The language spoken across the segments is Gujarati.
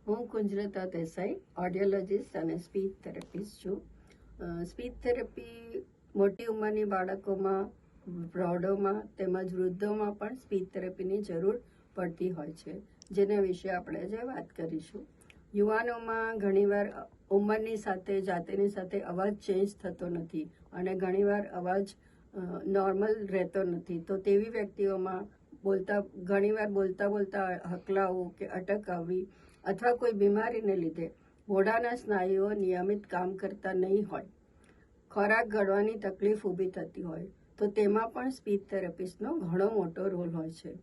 હું કુંજલતા દેસાઈ, ઓડિયોલોજિસ્ટ અને સ્પીચ થેરેપિસ્ટ છું. સ્પીચ થેરેપી મોટી ઉંમરની બાળકોમાં, પ્રૌઢોમાં તેમજ વૃદ્ધોમાં પણ સ્પીચ થેરેપીની જરૂર પડતી હોય છે, જેના વિશે આપણે આજે વાત કરીશું. યુવાનોમાં ઘણીવાર ઉંમરની સાથે જાતિની સાથે અવાજ ચેન્જ થતો નથી અને ઘણીવાર અવાજ નોર્મલ રહેતો નથી, તો તેવી વ્યક્તિઓમાં ઘણીવાર બોલતા હકલાવું કે અટક આવવી અથવા કોઈ બીમારીને લીધે મોઢાના સ્નાયુઓ નિયમિત કામ કરતા નહીં હોય, ખોરાક ગળવાની તકલીફ ઊભી થતી હોય, તો તેમાં પણ સ્પીચ થેરેપિસ્ટનો ઘણો મોટો રોલ હોય છે.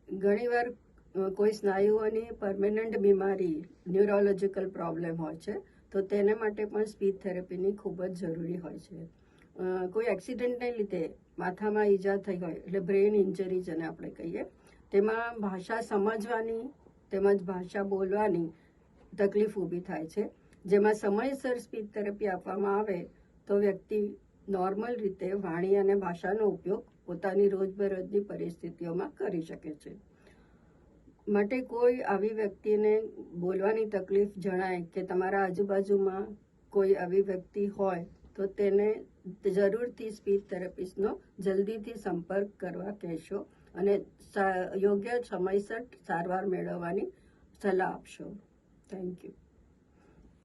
ઘણીવાર કોઈ સ્નાયુઓની પરમેનન્ટ બીમારી, ન્યુરોલોજીકલ પ્રોબ્લેમ હોય છે, તો તેને માટે પણ સ્પીચ થેરેપીની ખૂબ જ જરૂરી હોય છે. કોઈ એક્સિડન્ટને લીધે માથામાં ઈજા થઈ હોય, એટલે બ્રેઇન ઇન્જરી જેને આપણે કહીએ, તેમાં ભાષા સમજવાની તેમજ ભાષા બોલવાની તકલીફ ઊભી થાય છે, જેમાં સમયસર સ્પીચ થેરેપી આપવામાં આવે તો વ્યક્તિ નોર્મલ રીતે વાણી અને ભાષાનો ઉપયોગ પોતાની રોજબરોજની પરિસ્થિતિઓમાં કરી શકે છે. માટે કોઈ આવી વ્યક્તિને બોલવાની તકલીફ જણાય કે તમારા આજુબાજુમાં કોઈ આવી વ્યક્તિ હોય તો તેને જરૂરથી સ્પીચ થેરેપિસ્ટનો જલ્દીથી સંપર્ક કરવા કહેશો અને યોગ્ય સમયસર સારવાર મેળવવાની સલાહ આપશો. Thank you.